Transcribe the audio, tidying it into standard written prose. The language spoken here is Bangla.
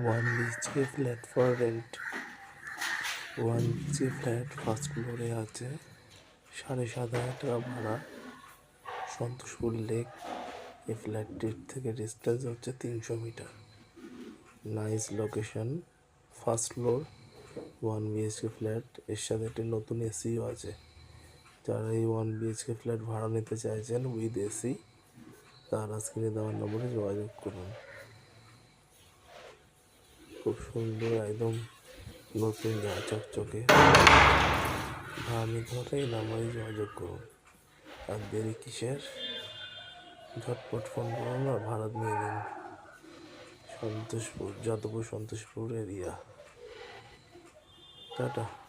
One BHK flat for rent. One BHK flat first ফ্লোরে আছে, 7,500 টাকা ভাড়া। সন্তোষপুর লেক। এই ফ্ল্যাটটির থেকে ডিস্টেন্স হচ্ছে 300 metre. Nice location, first floor, one BHK flat. এর সাথে একটি নতুন এসিও আছে। যারা এই ওয়ান বিএইচকে ফ্ল্যাট ভাড়া নিতে চাইছেন উইথ এসি, তারা স্ক্রিনে দেওয়ার নম্বরে যোগাযোগ করুন। খুব সুন্দর, একদম নতুন, যা চকচকে। ভাড়া নিতে হলে এই নাম্বারে যোগাযোগ করুন। আর দেরি কিসের? ঝটপট ফোন করুন আর ভাড়া নিয়ে নিন। সন্তোষপুর, যাদবপুর সন্তোষপুর এরিয়া। টাটা।